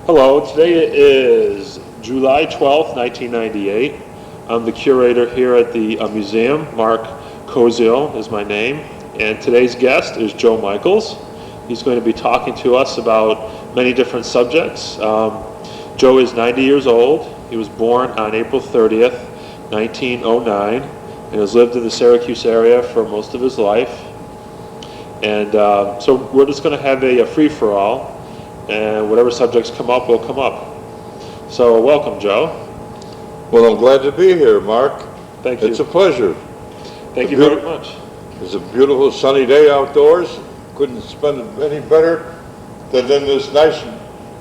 Hello, today is July 12th, 1998. I'm the curator here at the museum. Mark Kozio is my name. And today's guest is Joe Michaels. He's going to be talking to us about many different subjects. Joe is 90 years old. He was born on April 30th, 1909, and has lived in the Syracuse area for most of his life. And so we're just going to have a free-for-all. And whatever subjects come up will come up. So welcome, Joe. Well, I'm glad to be here, Mark. Thank you. It's a pleasure. Thank you very much. It's a beautiful sunny day outdoors. Couldn't spend it any better than in this nice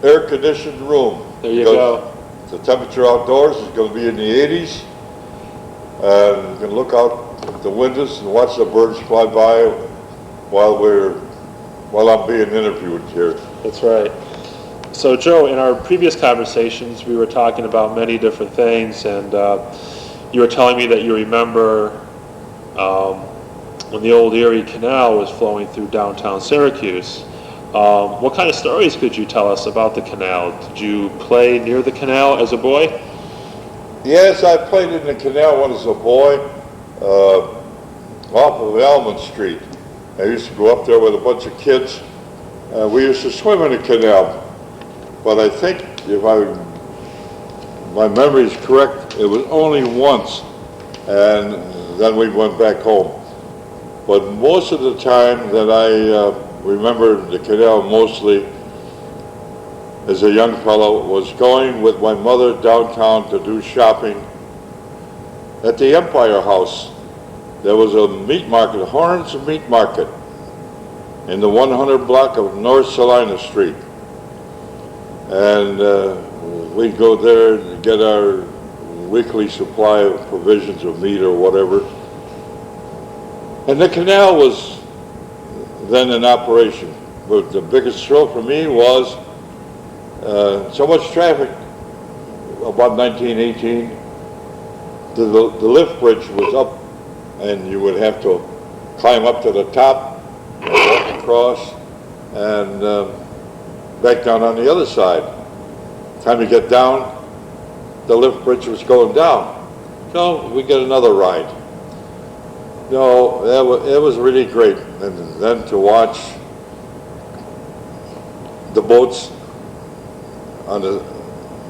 air-conditioned room. There you go. The temperature outdoors is going to be in the 80s. And you can look out the windows and watch the birds fly by while I'm being interviewed here. That's right. So, Joe, in our previous conversations, we were talking about many different things, and you were telling me that you remember when the old Erie Canal was flowing through downtown Syracuse. What kind of stories could you tell us about the canal? Did you play near the canal as a boy? Yes, I played in the canal when I was a boy, off of Almond Street. I used to go up there with a bunch of kids. We used to swim in the canal, but I think if my memory is correct, it was only once, and then we went back home. But most of the time that I remember the canal mostly as a young fellow was going with my mother downtown to do shopping at the Empire House. There was a meat market, Horns Meat Market, in the 100 block of North Salina Street. And we'd go there and get our weekly supply of provisions of meat or whatever. And the canal was then in operation. But the biggest thrill for me was so much traffic about 1918. The lift bridge was up, and you would have to climb up to the top, walk across, and back down on the other side. Time to get down, the lift bridge was going down. So we get another ride. No, it was really great. And then to watch the boats on the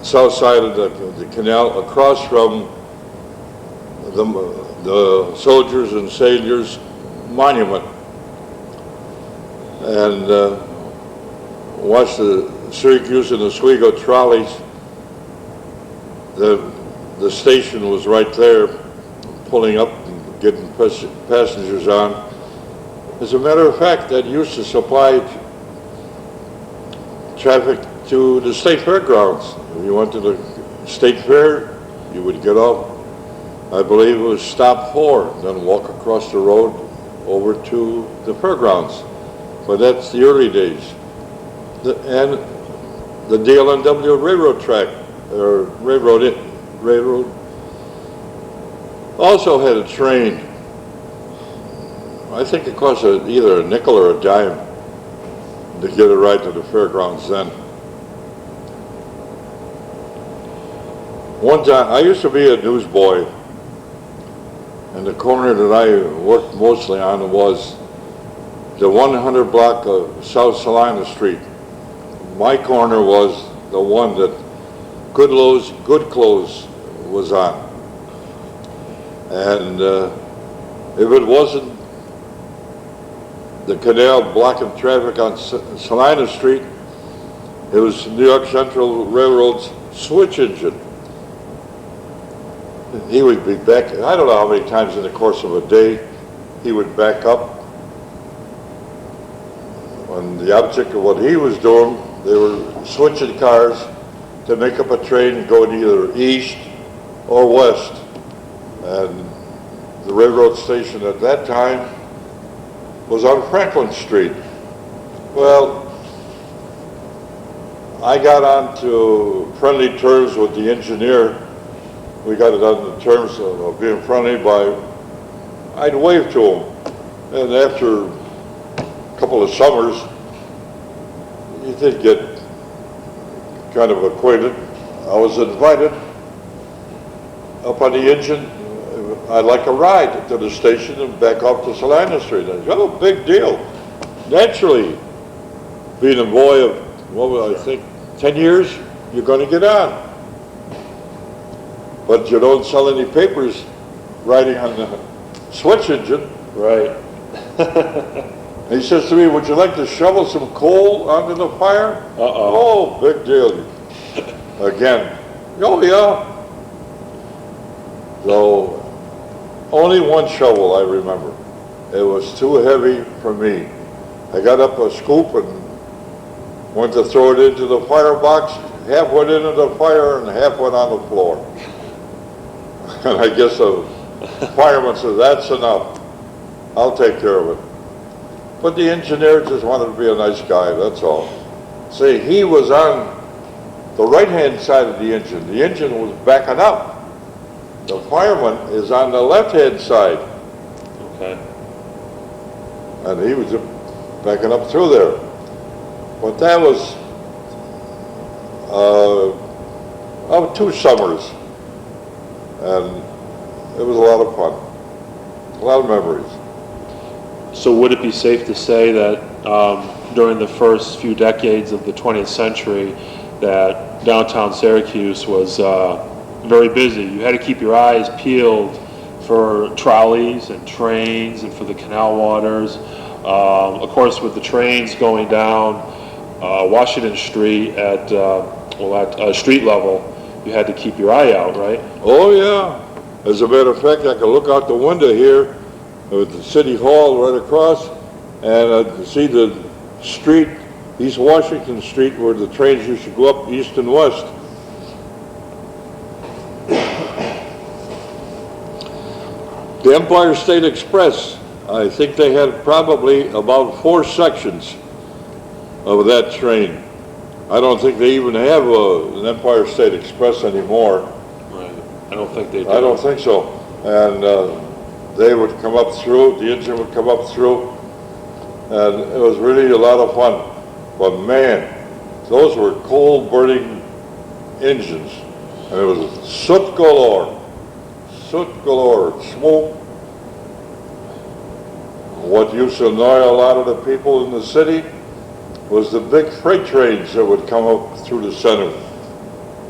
south side of the canal across from the Soldiers and Sailors Monument, and watch the Syracuse and Oswego trolleys. The station was right there, pulling up and getting passengers on. As a matter of fact, that used to supply traffic to the state fairgrounds. If you went to the state fair, you would get off, I believe it was stop 4, then walk across the road over to the fairgrounds. But that's the early days. And the DLNW railroad track, or railroad also had a train. I think it cost either a nickel or a dime to get a ride to the fairgrounds then. One time, I used to be a newsboy, and the corner that I worked mostly on was the 100 block of South Salina Street. My corner was the one that Good Clothes was on. And if it wasn't the canal blocking traffic on Salina Street, it was New York Central Railroad's switch engine. He would be back, I don't know how many times in the course of a day, he would back up. And the object of what he was doing, they were switching cars to make up a train going either east or west. And the railroad station at that time was on Franklin Street. Well, I got on to friendly terms with the engineer. We got it on the terms of being friendly by, I'd wave to him. And after a couple of summers, you did get kind of acquainted. I was invited up on the engine. I'd like a ride to the station and back off to Salina Street. I said, oh, big deal. Naturally, being a boy of, what was I think, 10 years, you're going to get on. But you don't sell any papers riding on the switch engine. Right. He says to me, would you like to shovel some coal onto the fire? Uh-oh. Oh, big deal. Again, oh yeah. So, only one shovel I remember. It was too heavy for me. I got up a scoop and went to throw it into the firebox. Half went into the fire and half went on the floor. And I guess the fireman said, that's enough. I'll take care of it. But the engineer just wanted to be a nice guy, that's all. See, he was on the right-hand side of the engine. The engine was backing up. The fireman is on the left-hand side. Okay. And he was backing up through there. But that was 2 summers. And it was a lot of fun. A lot of memories. So would it be safe to say that during the first few decades of the 20th century that downtown Syracuse was very busy? You had to keep your eyes peeled for trolleys and trains and for the canal waters. Of course, with the trains going down Washington Street at street level, you had to keep your eye out, right? Oh yeah. As a matter of fact, I can look out the window here with the City Hall right across, and I can see the street, East Washington Street, where the trains used to go up east and west. The Empire State Express, I think they had probably about 4 sections of that train. I don't think they even have an Empire State Express anymore. Right. I don't think they do. I don't think so. And they would come up through, the engine would come up through, and it was really a lot of fun. But man, those were coal-burning engines, and it was soot galore, smoke. What used to annoy a lot of the people in the city was the big freight trains that would come up through the center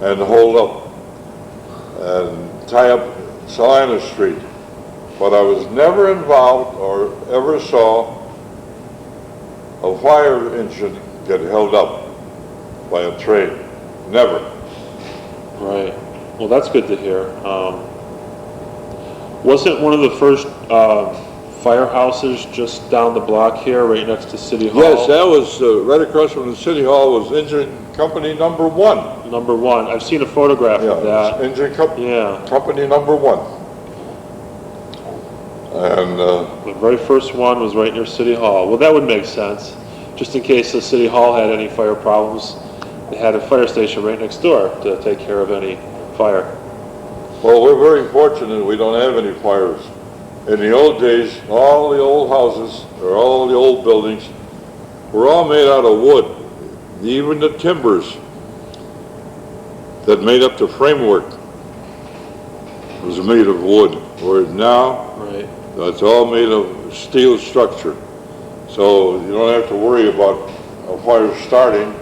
and hold up and tie up Salina Street. But I was never involved or ever saw a fire engine get held up by a train. Never. Right. Well, that's good to hear. Wasn't one of the first firehouses just down the block here, right next to City Hall? Yes, that was right across from the City Hall was Engine Company number 1. Number 1. I've seen a photograph of that. Engine Yeah. Company number 1. And The very first one was right near City Hall. Well, that would make sense. Just in case the City Hall had any fire problems, they had a fire station right next door to take care of any fire. well, we're very fortunate we don't have any fires. In the old days, all the old houses, or all the old buildings, were all made out of wood. Even the timbers that made up the framework was made of wood. Whereas now, Right. it's all made of steel structure. So you don't have to worry about a fire starting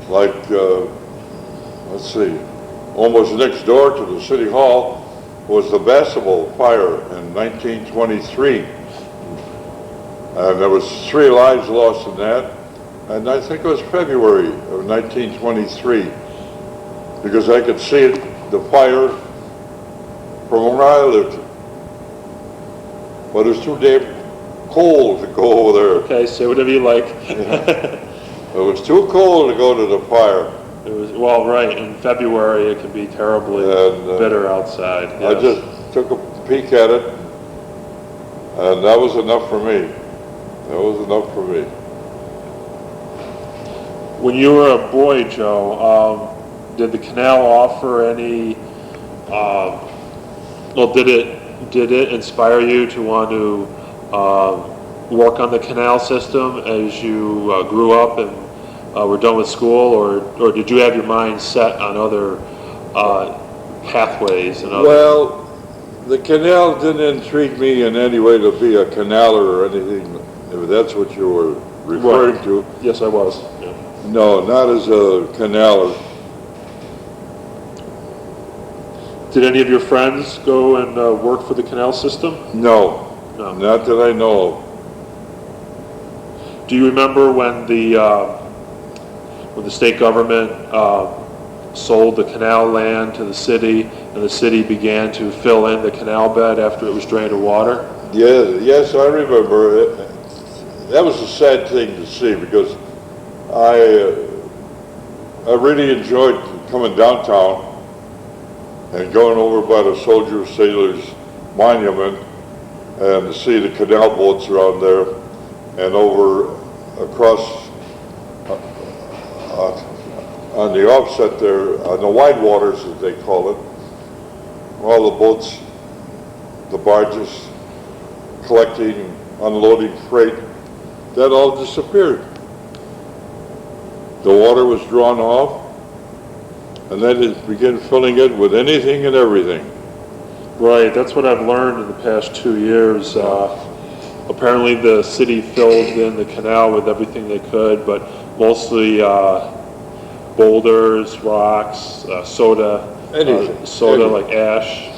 like, let's see, almost next door to the City Hall was the basketball fire in 1923. And there was 3 lives lost in that. And I think it was February of 1923, because I could see it, the fire from where I lived. But it was too damn cold to go over there. Okay, say whatever you like. It was too cold to go to the fire. It was, well, right, in February it can be terribly And, bitter outside. I Yes. just took a peek at it, and that was enough for me. That was enough for me. When you were a boy, Joe, did the canal offer any, well, did it inspire you to want to work on the canal system as you grew up and were done with school, or did you have your mind set on other pathways and other? Well, the canal didn't intrigue me in any way to be a canaler or anything, if that's what you were referring to. Yes, I was. Yeah. No, not as a canaler. Did any of your friends go and work for the canal system? No, No. not that I know of. Do you remember when the state government sold the canal land to the city, and the city began to fill in the canal bed after it was drained of water? Yes, I remember it. That was a sad thing to see because I really enjoyed coming downtown and going over by the Soldier Sailors Monument and to see the canal boats around there and over across on the offset there, on the wide waters as they call it, all the boats, the barges collecting, unloading freight, that all disappeared. The water was drawn off, and then it began filling it with anything and everything. Right, that's what I've learned in the past 2 years. Apparently the city filled in the canal with everything they could, but mostly boulders, rocks, soda, Anything. like ash,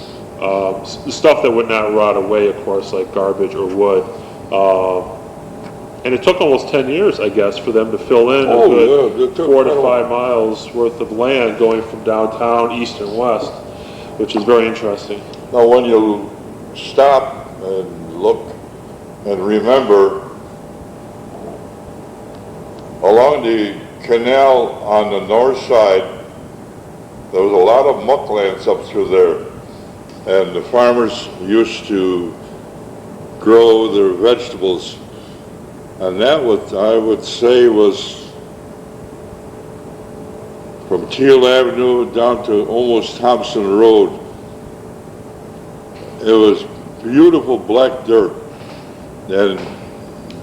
stuff that would not rot away, of course, like garbage or wood. And it took almost 10 years, I guess, for them to fill in a good 4 to 5 miles worth of land going from downtown east and west, which is very interesting. Now, when you stop and look and remember, along the canal on the north side, there was a lot of mucklands up through there, and the farmers used to grow their vegetables, and that I would say was from Teal Avenue down to almost Thompson Road. It was beautiful black dirt, and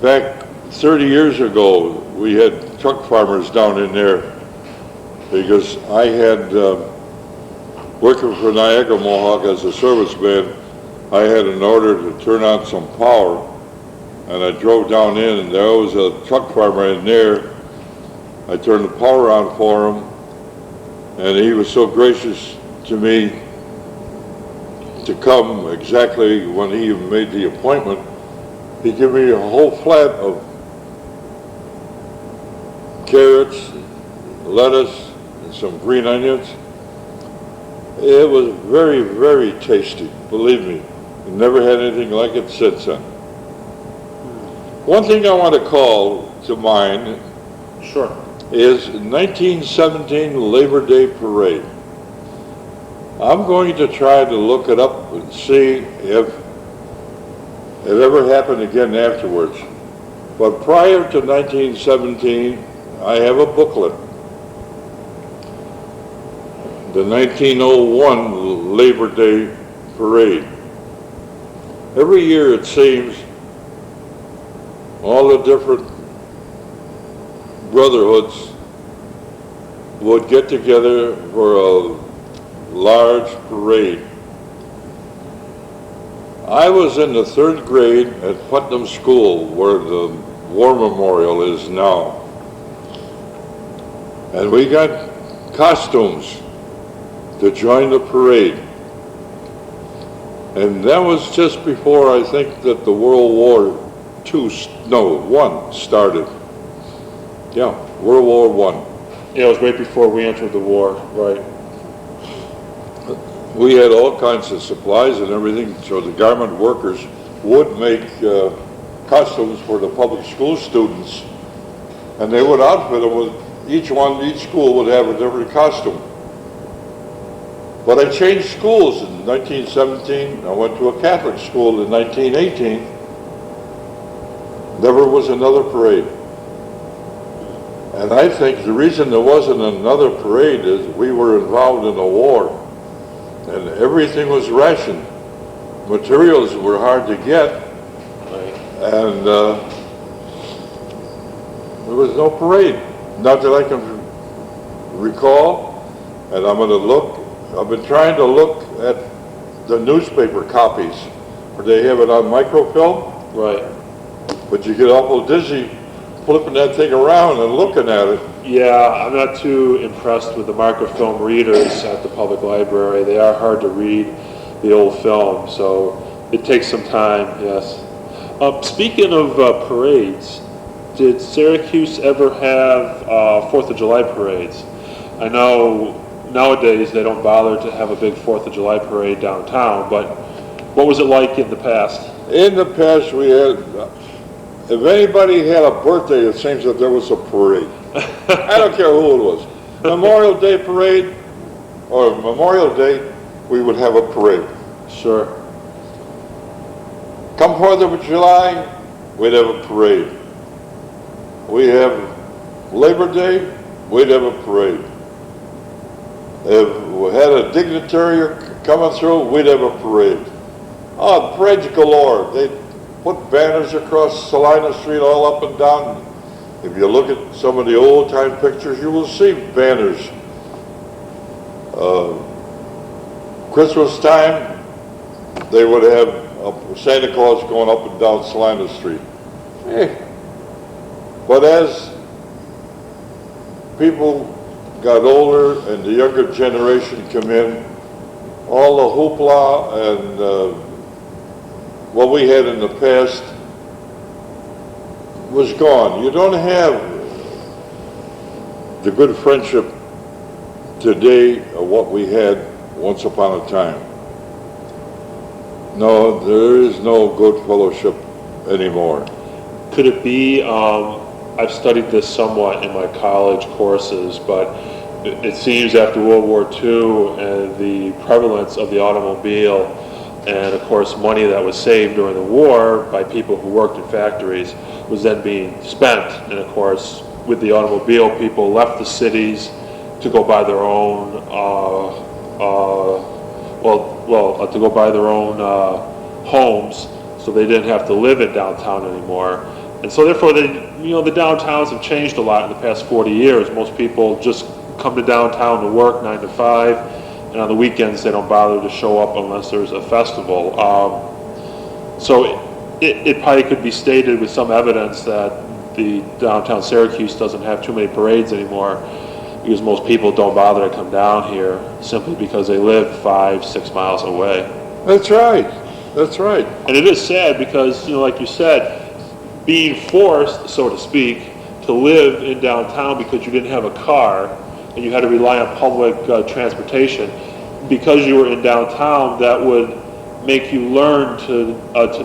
back 30 years ago we had truck farmers down in there because I had, working for Niagara Mohawk as a serviceman, I had an order to turn on some power, and I drove down in and there was a truck farmer in there. I turned the power on for him, and he was so gracious to me to come exactly when he made the appointment. He gave me a whole flat of carrots, lettuce, and some green onions. It was very, very tasty, believe me. I've never had anything like it since then. One thing I want to call to mind Sure. is 1917 Labor Day Parade. I'm going to try to look it up and see if it ever happened again afterwards. But prior to 1917, I have a booklet. The 1901 Labor Day Parade. Every year it seems all the different brotherhoods would get together for a large parade. I was in the 3rd grade at Putnam School, where the War Memorial is now. And we got costumes to join the parade. And that was just before I think that the World War I started. Yeah, World War I. Yeah, it was right before we entered the war, right. We had all kinds of supplies and everything, so the garment workers would make costumes for the public school students, and they would outfit them with each school would have a different costume. But I changed schools in 1917. I went to a Catholic school in 1918. Never was another parade. And I think the reason there wasn't another parade is we were involved in a war, and everything was rationed. Materials were hard to get, and there was no parade. not that I can recall, and I'm going to look. I've been trying to look at the newspaper copies where they have it on microfilm. Right. But you get awful dizzy flipping that thing around and looking at it. Yeah, I'm not too impressed with the microfilm readers at the public library. They are hard to read, the old film, so it takes some time, yes. Speaking of parades, did Syracuse ever have 4th of July parades? I know nowadays they don't bother to have a big 4th of July parade downtown, but what was it like in the past? In the past, we had, if anybody had a birthday, it seems that there was a parade. I don't care who it was. Memorial Day parade or Memorial Day, we would have a parade. Sure. Come 4th of July, we'd have a parade. We have Labor Day, we'd have a parade. If we had a dignitary coming through, we'd have a parade. Oh, parades galore. They put banners across Salina Street all up and down. If you look at some of the old-time pictures, you will see banners. Christmas time, they would have Santa Claus going up and down Salina Street. But as people got older and the younger generation come in, all the hoopla and what we had in the past was gone. You don't have the good friendship today of what we had once upon a time. No, there is no good fellowship anymore. Could it be, I've studied this somewhat in my college courses, but it seems after World War II and the prevalence of the automobile and of course money that was saved during the war by people who worked in factories was then being spent, and of course with the automobile people left the cities to go buy their own to go buy their own homes, so they didn't have to live in downtown anymore. And so therefore the downtowns have changed a lot in the past 40 years. Most people just come to downtown to work 9 to 5, and on the weekends they don't bother to show up unless there's a festival. So it probably could be stated with some evidence that the downtown Syracuse doesn't have too many parades anymore, because most people don't bother to come down here simply because they live 5-6 miles away. That's right. That's right. And it is sad because, like you said, being forced, so to speak, to live in downtown because you didn't have a car and you had to rely on public transportation, because you were in downtown, that would make you learn to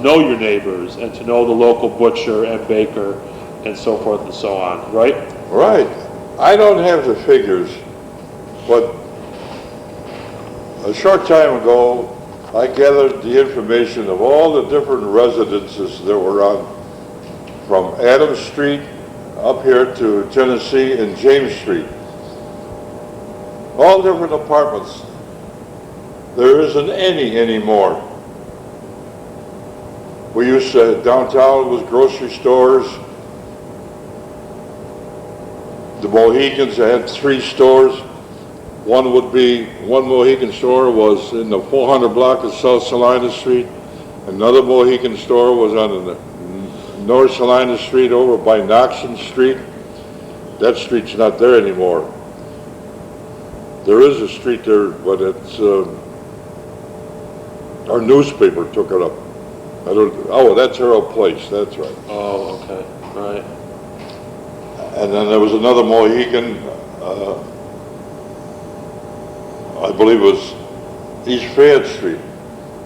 know your neighbors and to know the local butcher and baker and so forth and so on, right? Right. I don't have the figures, but a short time ago, I gathered the information of all the different residences that were on from Adams Street up here to Tennessee and James Street. All different apartments. There isn't any anymore. We used to, downtown was grocery stores. The Mohicans had 3 stores. One Mohican store was in the 400 block of South Salina Street. Another Mohican store was on the North Salina Street over by Knoxon Street. That street's not there anymore. There is a street there, but it's, our newspaper took it up. That's Harold Place, that's right. Oh, okay, right. And then there was another Mohican, I believe it was East Fayette Street.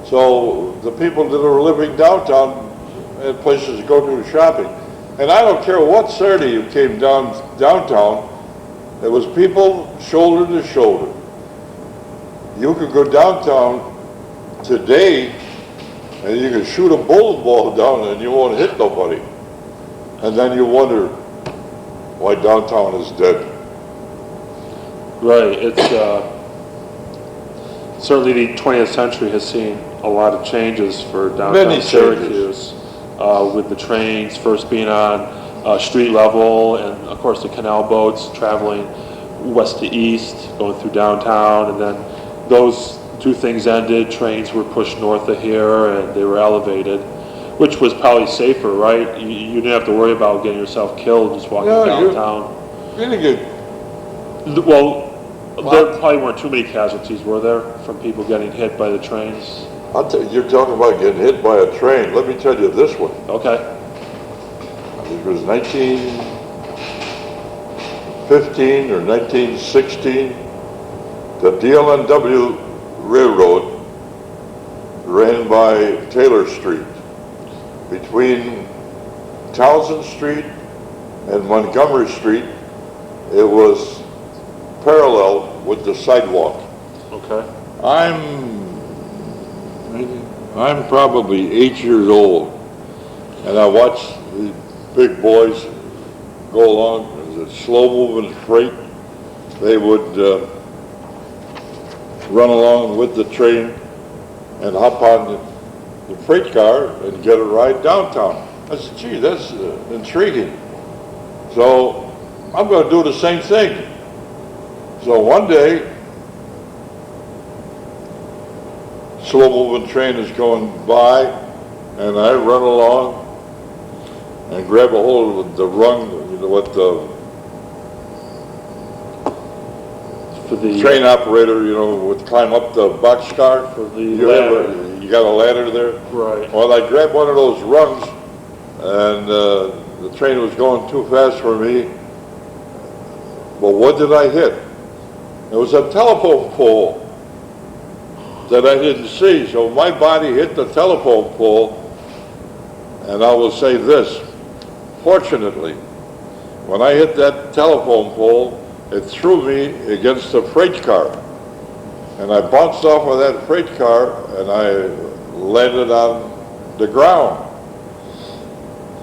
So the people that are living downtown had places to go to shopping. And I don't care what Saturday you came downtown, there was people shoulder to shoulder. You could go downtown today and you can shoot a bowling ball down and you won't hit nobody. And then you wonder why downtown is dead. Right, it's certainly the 20th century has seen a lot of changes for downtown Many Syracuse, with the trains first being on street level, and of course the canal boats traveling west to east, going through downtown, and then those two things ended. Trains were pushed north of here, and they were elevated, which was probably safer, right? You didn't have to worry about getting yourself killed just walking downtown. You didn't get... Well, there probably weren't too many casualties, were there, from people getting hit by the trains? You're talking about getting hit by a train. Let me tell you this one. Okay. It was 1915 or 1916. The DLNW Railroad ran by Taylor Street. Between Townsend Street and Montgomery Street, it was parallel with the sidewalk. Okay. I'm probably 8 years old, and I watched the big boys go along. It was a slow-moving freight. They would run along with the train and hop on the freight car and get a ride downtown. I said, gee, that's intriguing. So I'm going to do the same thing. So one day, slow-moving train is going by, and I run along and grab a hold of the rung, what the train operator, would climb up the boxcar. For the ladder. You got a ladder there? Right. Well, I grabbed one of those rungs, and the train was going too fast for me. But what did I hit? It was a telephone pole that I didn't see, so my body hit the telephone pole, and I will say this, fortunately, when I hit that telephone pole, it threw me against the freight car, and I bounced off of that freight car, and I landed on the ground.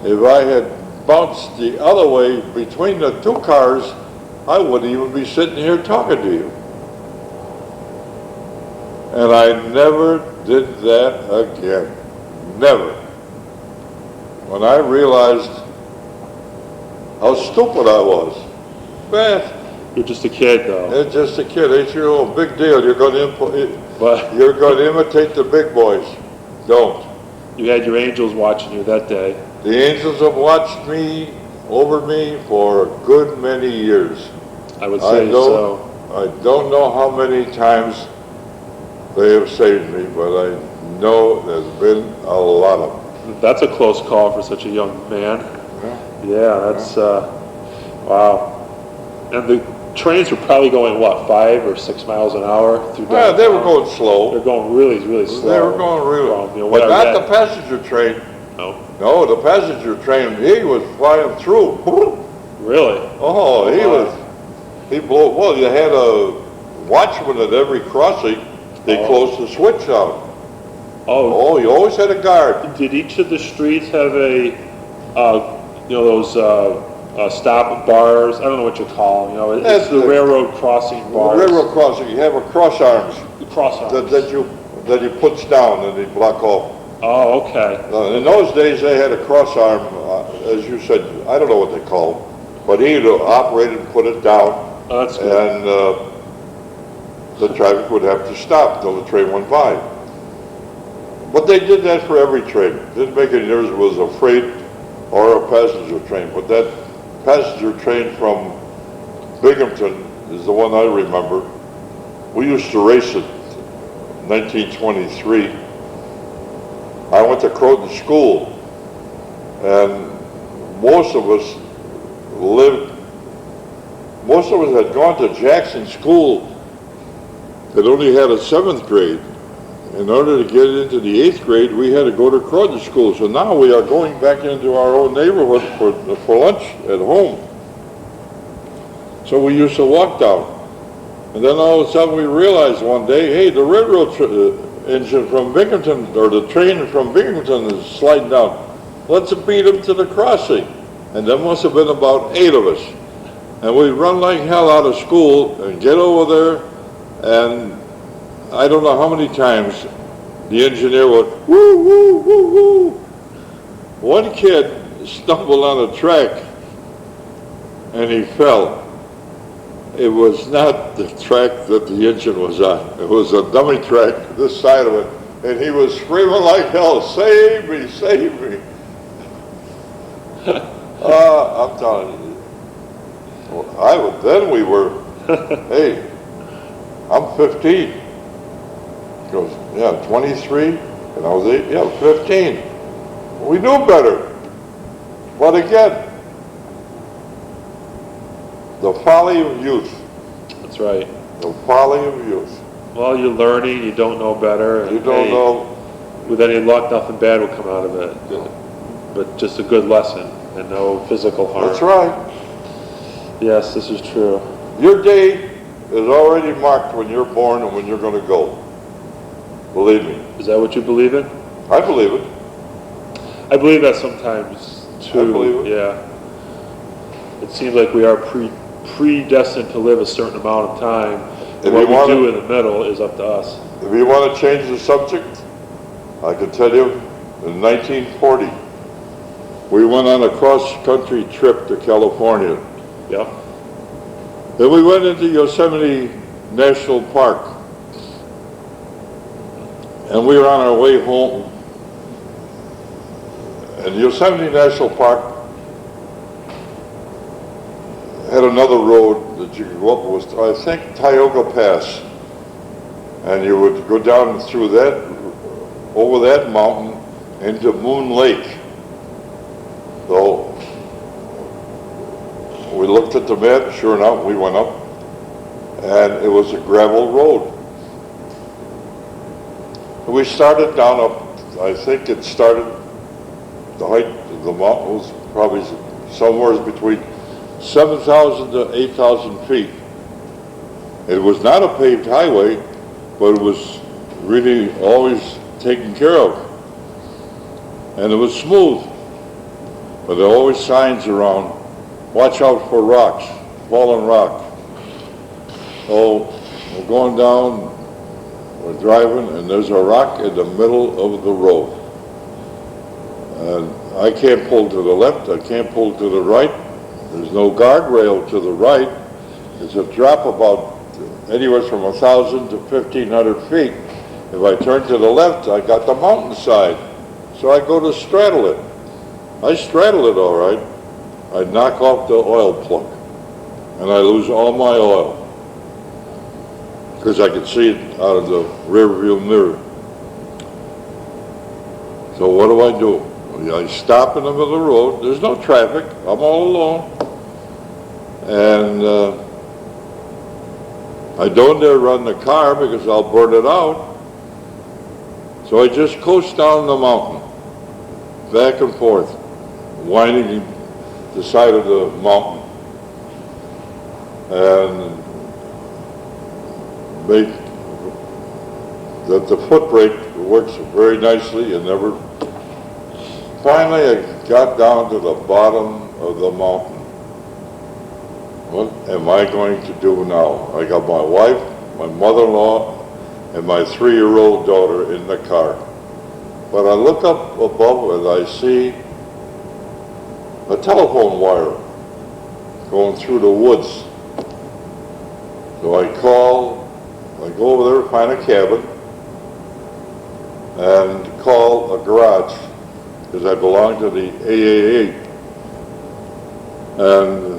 If I had bounced the other way between the two cars, I wouldn't even be sitting here talking to you. And I never did that again. Never. When I realized how stupid I was. Man, You're just a kid, though. it's just a kid, 8-year-old, big deal. You're going to imitate the big boys. Don't. You had your angels watching you that day. The angels have watched over me for a good many years. I would say so. I don't know how many times they have saved me, but I know there's been a lot of them. That's a close call for such a young man. Yeah, that's, wow. And the trains were probably going, what, 5 or 6 miles an hour through downtown? Yeah, they were going slow. They're going really, really slow. They were going really, but not the passenger train. No. No, the passenger train, he was flying through. Really? Oh, he blew, well, you had a watchman at every crossing. They closed the switch out. Oh, you always had a guard. Did each of the streets have a, those stop bars? I don't know what you call them. It's the railroad crossing bars. The railroad crossing, you have a cross arms. The cross arms. That you push down and they block off. Oh, okay. In those days, they had a cross arm, as you said, I don't know what they call them, but he'd operate and put it down. Oh, that's good. And the traffic would have to stop until the train went by. But they did that for every train. Didn't make any difference if it was a freight or a passenger train. But that passenger train from Binghamton is the one I remember. We used to race it in 1923. I went to Croton School, and most of us had gone to Jackson School that only had a 7th grade. In order to get into the 8th grade, we had to go to Croton School. So now we are going back into our own neighborhood for lunch at home. So we used to walk down. And then all of a sudden we realized one day, hey, the railroad engine from Binghamton, or the train from Binghamton is sliding down. Let's beat them to the crossing. And there must have been about 8 of us. And we'd run like hell out of school and get over there, and I don't know how many times the engineer would, woo, woo, woo, woo. One kid stumbled on a track and he fell. It was not the track that the engine was on. It was a dummy track, this side of it, and he was screaming like hell, "Save me, save me." I'm telling you. Then we were, hey, I'm 15. He goes, yeah, 23, and I was 8, yeah, 15. We knew better. But again, the folly of youth. That's right. The folly of youth. Well, you're learning, you don't know better. And You don't know. With any luck, nothing bad will come out of it. But just a good lesson and no physical harm. That's right. Yes, this is true. Your day is already marked when you're born and when you're going to go. Believe me. Is that what you believe in? I believe it. I believe that sometimes too. I believe it. Yeah. It seems like we are predestined to live a certain amount of time. And what we do in the middle is up to us. If you want to change the subject, I can tell you, in 1940, we went on a cross-country trip to California. Yeah. Then we went into Yosemite National Park. And we were on our way home. And Yosemite National Park had another road that you could go up. It was, I think, Tioga Pass. And you would go down through that, over that mountain into Moon Lake. So we looked at the map, sure enough, we went up, and it was a gravel road. And we started down up, I think it started, the height of the mountain was probably somewhere between 7,000 to 8,000 feet. It was not a paved highway, but it was really always taken care of. And it was smooth, but there were always signs around, watch out for rocks, fallen rock. So we're going down, we're driving, and there's a rock in the middle of the road. And I can't pull to the left, I can't pull to the right. There's no guardrail to the right. It's a drop about anywhere from 1,000 to 1,500 feet. If I turn to the left, I got the mountainside. So I go to straddle it. I straddle it all right. I knock off the oil plug. And I lose all my oil. Because I could see it out of the rear view mirror. So what do? I stop in the middle of the road. There's no traffic. I'm all alone. And I don't dare run the car because I'll burn it out. So I just coast down the mountain, back and forth, winding the side of the mountain. And make that the foot brake works very nicely and never. Finally, I got down to the bottom of the mountain. What am I going to do now? I got my wife, my mother-in-law, and my 3-year-old daughter in the car. But I look up above and I see a telephone wire going through the woods. So I go over there, find a cabin, and call a garage, because I belong to the AAA. And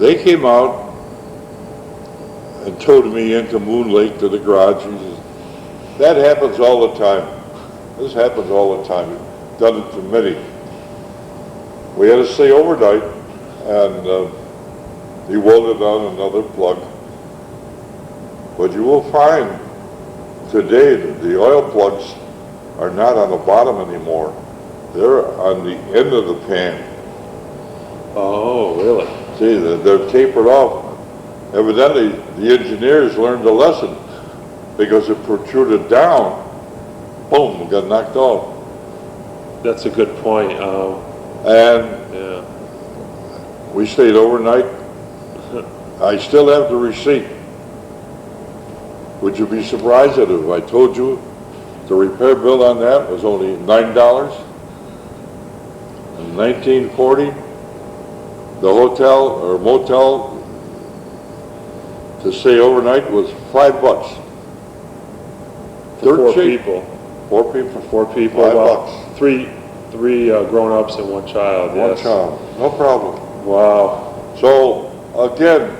they came out and towed me into Moon Lake to the garage. He says, that happens all the time. This happens all the time. We've done it to many. We had to stay overnight, and he welded on another plug. But you will find today that the oil plugs are not on the bottom anymore. They're on the end of the pan. Oh, really? See, they're tapered off. Evidently, the engineers learned a lesson because it protruded down. Boom, got knocked off. That's a good point. And Yeah. we stayed overnight. I still have the receipt. Would you be surprised that if I told you the repair bill on that was only $9 in 1940? The hotel or motel to stay overnight was $5. For four Dirt cheap. people. 4 people. 4 people. $5. Three grown-ups and 1 child. One Yes. child, no problem. Wow. So again,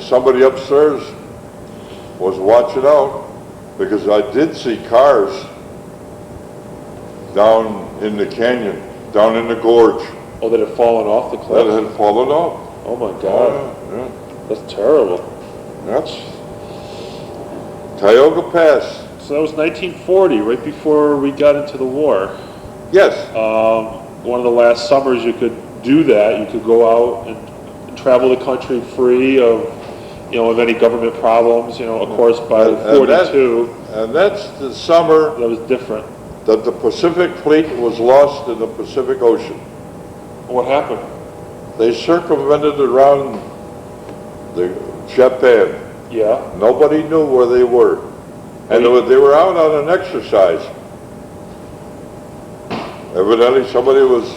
somebody upstairs was watching out because I did see cars down in the canyon, down in the gorge. Oh, that had fallen off the cliff? That had fallen off. Oh my God. Yeah. That's terrible. That's Tioga Pass. So that was 1940, right before we got into the war. Yes. One of the last summers you could do that. You could go out and travel the country free of, of any government problems. Of course, by 42, And that's the summer that was different. that the Pacific Fleet was lost in the Pacific Ocean. What happened? They circumvented around Japan. Yeah. Nobody knew where they were. And they were out on an exercise. Evidently somebody was...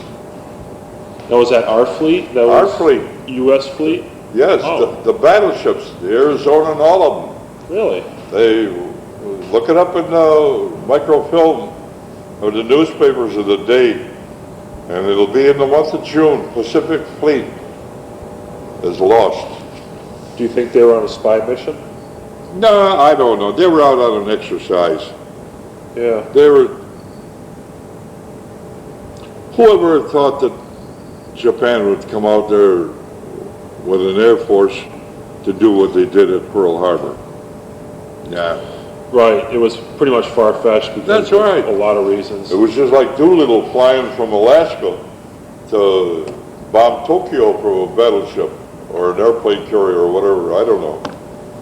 That was at our fleet? That Our was fleet. U.S. fleet? Yes, Oh. the battleships, the Arizona and all of them. Really? They look it up in the microfilm of the newspapers of the day, and it'll be in the month of June. Pacific Fleet is lost. Do you think they were on a spy mission? No, I don't know. They were out on an exercise. Yeah. They were... Whoever thought that Japan would come out there with an air force to do what they did at Pearl Harbor? Yeah. Right. It was pretty much far-fetched because That's right. of a lot of reasons. It was just like Doolittle flying from Alaska to bomb Tokyo from a battleship or an airplane carrier or whatever. I don't know.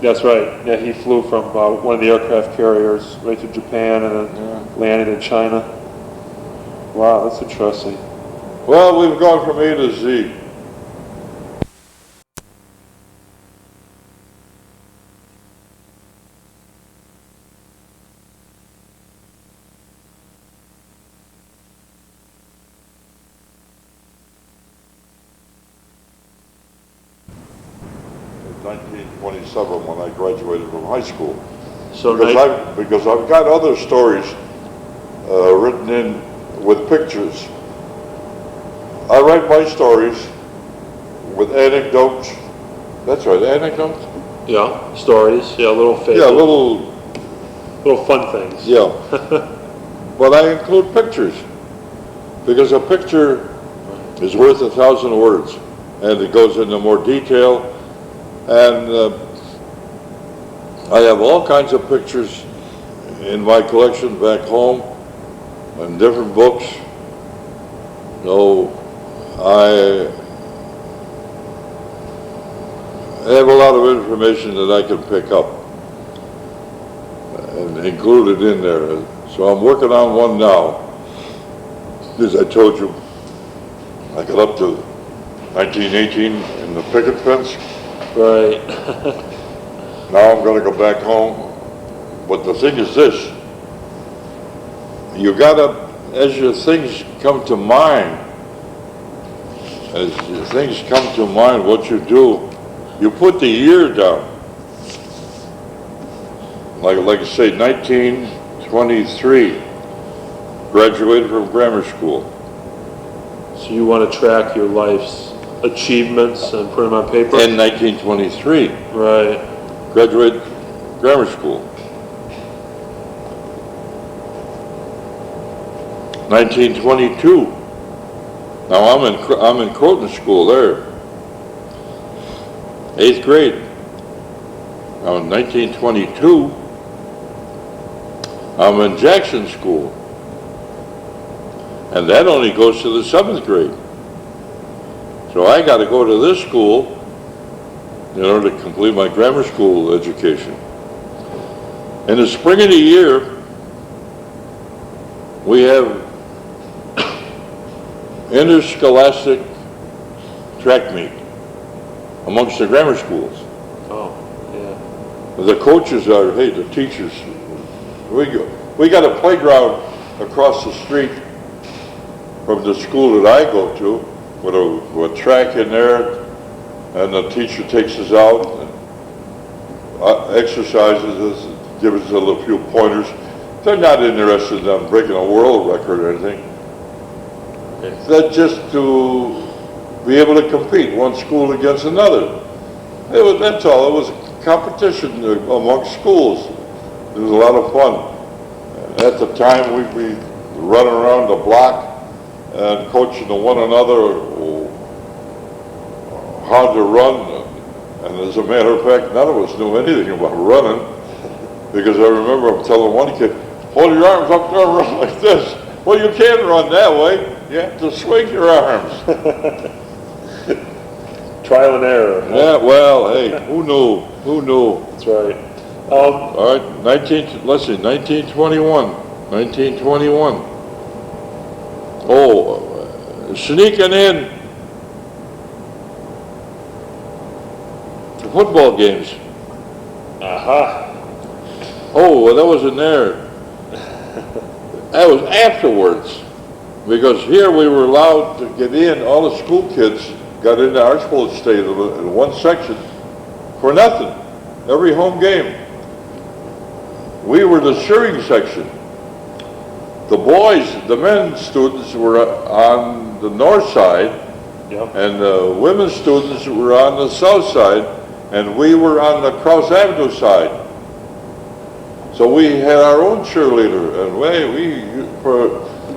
That's right. Yeah, he flew from one of the aircraft carriers right to Japan and then landed in China. Wow, that's interesting. Well, we've gone from A to Z. In 1927 when I graduated from high school. So Because I've got other stories written in with pictures. I write my stories with anecdotes. That's right, anecdotes? yeah, stories. Yeah, little faces. Yeah, little fun things. Yeah. But I include pictures because a picture is worth 1,000 words, and it goes into more detail. And I have all kinds of pictures in my collection back home and different books. So I have a lot of information that I can pick up and include it in there. So I'm working on one now. As I told you, I got up to 1918 in the picket fence. Right. Now I'm going to go back home. But the thing is this, you gotta, as your things come to mind, what you do, you put the year down. Like I say, 1923, graduated from grammar school. So you want to track your life's achievements and put them on paper? In 1923, Right. graduated grammar school. 1922. Now I'm in Croton School there. 8th grade. Now in 1922, I'm in Jackson School. And that only goes to the 7th grade. So I got to go to this school in order to complete my grammar school education. In the spring of the year, we have interscholastic track meet amongst the grammar schools. Oh, yeah. The coaches are, hey, the teachers, we got a playground across the street from the school that I go to, with a track in there, and the teacher takes us out, and exercises us, gives us a few pointers. They're not interested in breaking a world record or anything. That's just to be able to compete, one school against another. That's all. It was a competition amongst schools. It was a lot of fun. At the time, we'd be running around the block and coaching one another how to run. And as a matter of fact, none of us knew anything about running, because I remember I'm telling one kid, hold your arms up there and run like this. Well, you can't run that way. You have to swing your arms. Trial and error. Huh? Yeah, well, hey, who knew? Who knew? That's right. All right, 1921. 1921. Oh, sneaking in to football games. Aha. Oh, well, that wasn't there. That was afterwards, because here we were allowed to get in. All the school kids got into our sports stadium in one section for nothing. Every home game. We were the cheering section. The boys, the men students were on the north side, Yep. and the women students were on the south side, and we were on the Cross Avenue side. So we had our own cheerleader, and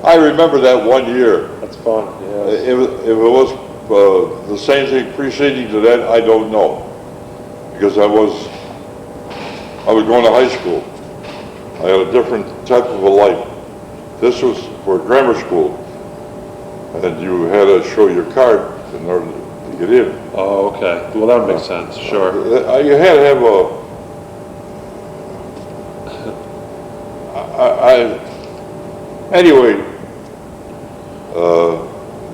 I remember that one year. That's fun. Yeah. If it was the same thing preceding to that, I don't know, because I was going to high school. I had a different type of a life. This was for grammar school, and you had to show your card in order to get in. Oh, okay. Well, that makes sense. Sure. You had to have anyway,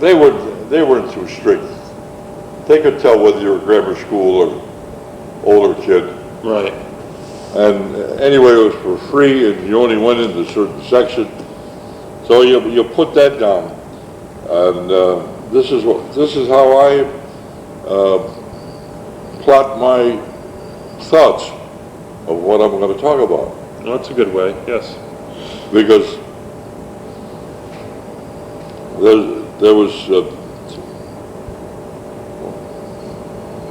they weren't too strict. They could tell whether you were grammar school or older kid. Right. And anyway, it was for free, and you only went into a certain section. So you put that down, and this is how I plot my thoughts of what I'm going to talk about. No, that's a good way. Yes. Because there was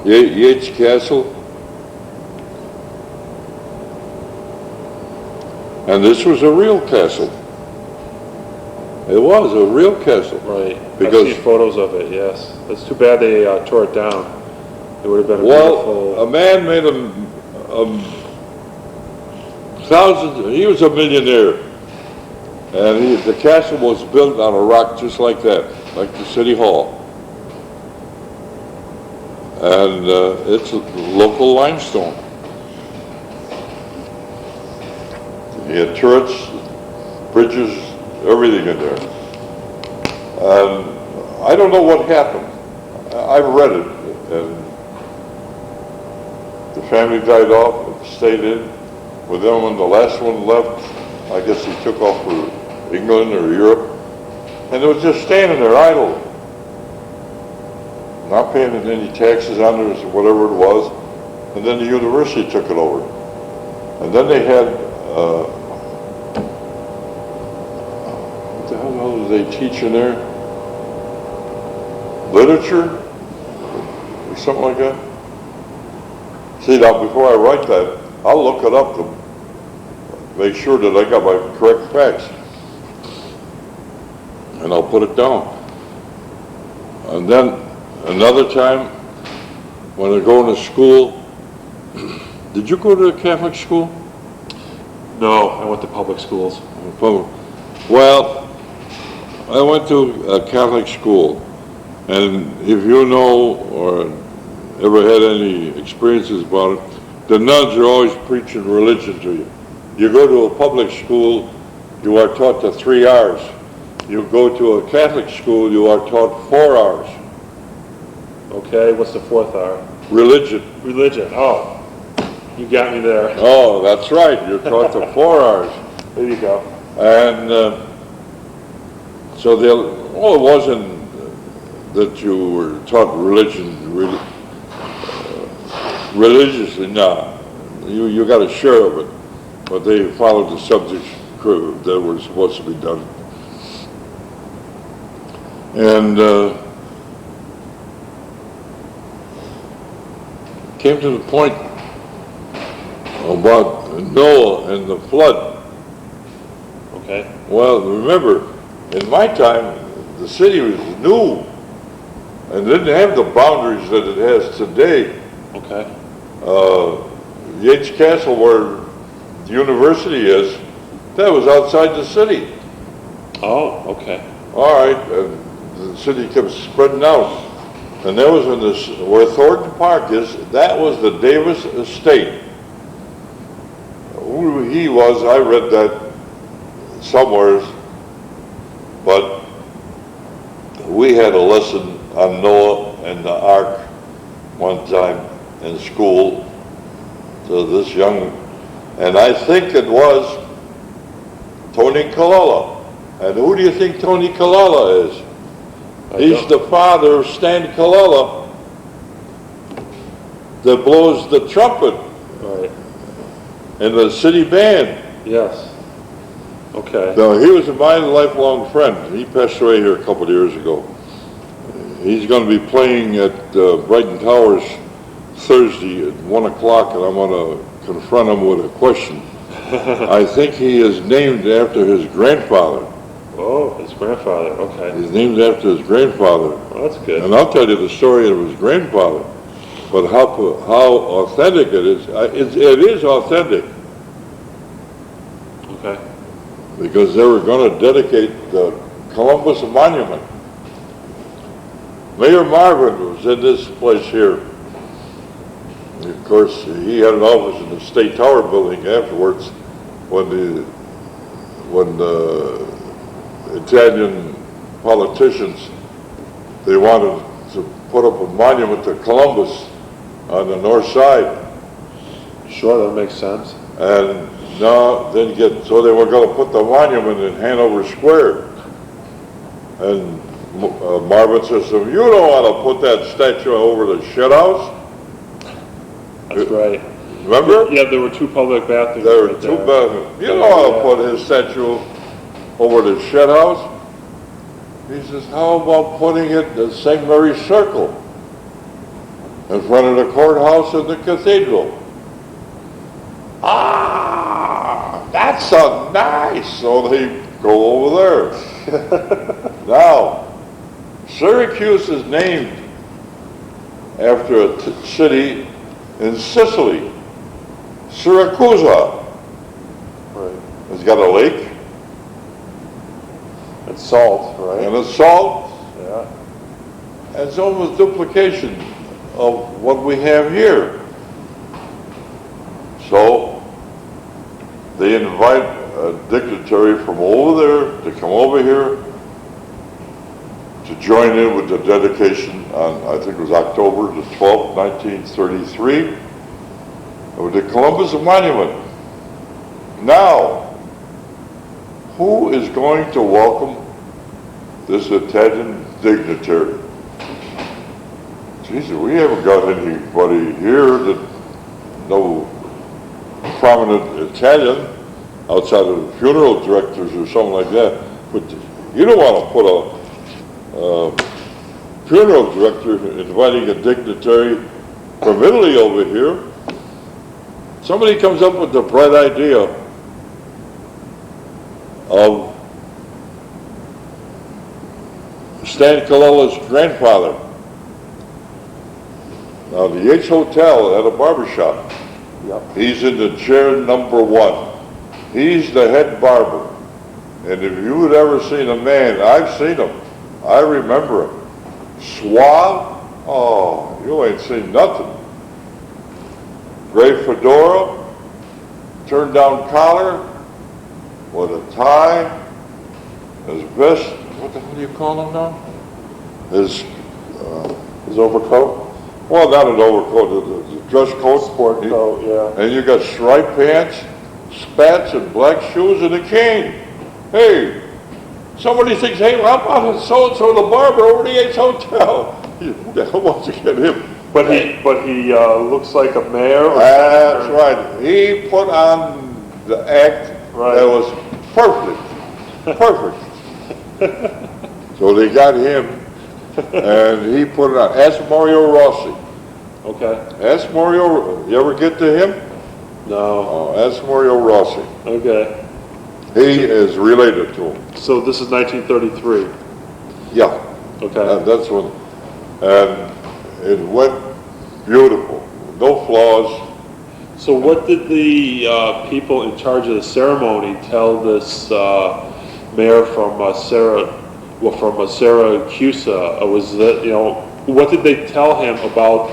Yates Castle, and this was a real castle. It was a real castle. Right. Because I've seen photos of it. Yes. It's too bad they tore it down. It would have been a beautiful. A man made thousands. He was a millionaire, and the castle was built on a rock just like that, like the city hall. And it's local limestone. He had turrets, bridges, everything in there. And I don't know what happened. I've read it, and the family died off and stayed in with them. When the last one left, I guess he took off for England or Europe, and it was just standing there idle, not paying any taxes on it or whatever it was. And then the university took it over, and then they had what the hell was they teaching there? Literature or something like that. See, now before I write that, I'll look it up to make sure that I got my correct facts, and I'll put it down. And then another time, when I go to school, did you go to a Catholic school? No, I went to public schools. Well, I went to a Catholic school, and if you know or ever had any experiences about it, the nuns are always preaching religion to you. You go to a public school, you are taught the 3 R's. You go to a Catholic school, you are taught 4 R's. Okay, what's the 4th R? Religion. Religion. Oh, you got me there. Oh, that's right. You're taught the 4 R's. There you go. And so it wasn't that you were taught religiously. Now, you got a share of it, but they followed the subjects that were supposed to be done. And came to the point about Noah and the flood. Okay. Well, remember, in my time, the city was new and didn't have the boundaries that it has today. Okay. Yates Castle, where the university is, that was outside the city. Oh, okay. All right, the city kept spreading out. And that was in this, where Thornton Park is, that was the Davis estate. Who he was, I read that somewhere, but we had a lesson on Noah and the Ark one time in school to this young, and I think it was Tony Kalala. And who do you think Tony Kalala is? He's the father of Stan Kalala that blows the trumpet in the city band. Yes. Okay. Now, he was my lifelong friend. He passed away here a couple of years ago. He's going to be playing at Brighton Towers Thursday at 1 o'clock, and I'm going to confront him with a question. I think he is named after his grandfather. Oh, his grandfather. Okay. He's named after his grandfather. Well, that's good. And I'll tell you the story of his grandfather. But how authentic it is. It is authentic. Okay. Because they were going to dedicate the Columbus Monument. Mayor Marvin was in this place here. And of course, he had an office in the State Tower building afterwards when the Italian politicians, they wanted to put up a monument to Columbus on the north side. Sure, that makes sense. And no, so they were going to put the monument in Hanover Square. And Marvin says to him, "You don't want to put that statue over the shit house." That's right. Remember? Yeah, there were two public bathrooms. There were right two there. bathrooms. You don't want to put his statue over the shed house. He says, "How about putting it in the St. Mary's Circle in front of the courthouse and the cathedral?" Ah, that sounds nice. So they go over there. Now, Syracuse is named after a city in Sicily, Syracusa. Right. It's got a lake. It's salt, right? And it's salt. Yeah. And it's almost duplication of what we have here. So they invite a dignitary from over there to come over here to join in with the dedication on, I think it was October the 12th, 1933, of the Columbus Monument. Now, who is going to welcome this Italian dignitary? Jesus, we haven't got anybody here that, no prominent Italian outside of the funeral directors or something like that. But you don't want to put a funeral director inviting a dignitary from Italy over here. Somebody comes up with the bright idea of Stan Kalala's grandfather. Now, the Yates Hotel had a barbershop. Yep. He's in the chair number 1. He's the head barber. And if you had ever seen a man, I've seen him, I remember him, suave, oh, you ain't seen nothing. Gray fedora, turned down collar, with a tie, his vest, what the hell do you call him now? His overcoat? Well, not an overcoat, the dress coat. Sport coat, yeah. And you got striped pants, spats, and black shoes, and a cane. Hey, Somebody thinks, hey, how about so-and-so, the barber over the Yates Hotel? Who the hell wants to get him? But he looks like a mayor. Or That's right. He put on the act that was perfect. Perfect. So they got him, and he put it on. Ask Mario Rossi. Okay. Ask Mario. You ever get to him? No. Oh, ask Mario Rossi. Okay. He is related to him. So this is 1933. Yeah. Okay. That's when, and it went beautiful. No flaws. So what did the people in charge of the ceremony tell this mayor from Syracuse? Was that, what did they tell him about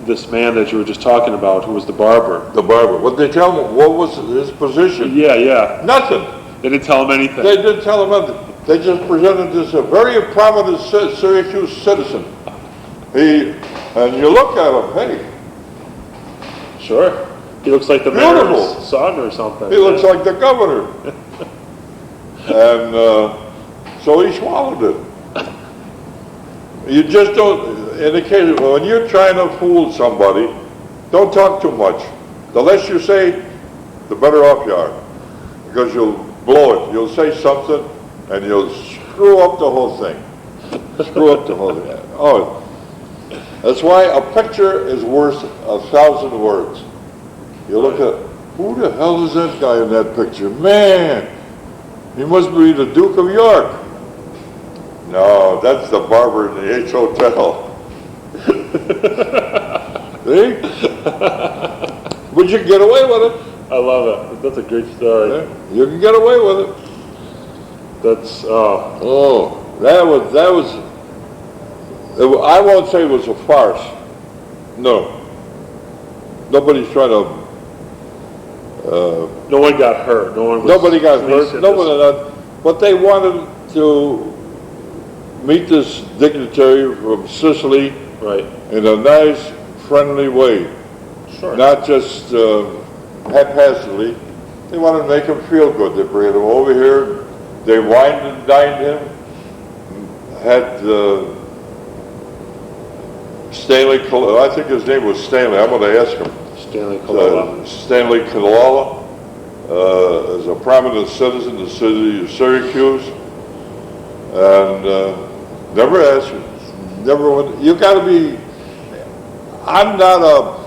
this man that you were just talking about, who was the barber? The barber. What did they tell him? What was his position? Yeah. Nothing. They didn't tell him anything. They didn't tell him anything. They just presented this a very prominent Syracuse citizen. And you look at him, hey. Sure. He looks like the mayor's son or something. He looks like the governor. And so he swallowed it. You just don't, in the case, when you're trying to fool somebody, don't talk too much. The less you say, the better off you are. Because you'll blow it. You'll say something, and you'll screw up the whole thing. Screw up the whole thing. Oh, that's why a picture is worth 1,000 words. You look at, who the hell is that guy in that picture? Man, he must be the Duke of York. No, that's the barber in the Yates Hotel. See? But you can get away with it. I love it. That's a great story. Yeah, you can get away with it. That's, I won't say it was a farce. No. Nobody's trying to... no one got hurt. Nobody got hurt. But they wanted to meet this dignitary from Sicily, right, in a nice, friendly way. Sure. Not just haphazardly. They wanted to make him feel good. They brought him over here. They wined and dined him. Had Stanley, I think his name was Stanley. I'm going to ask him. Stanley Kalala. Stanley Kalala is a prominent citizen of the city of Syracuse. And never asked, never went. You got to be, I'm not a,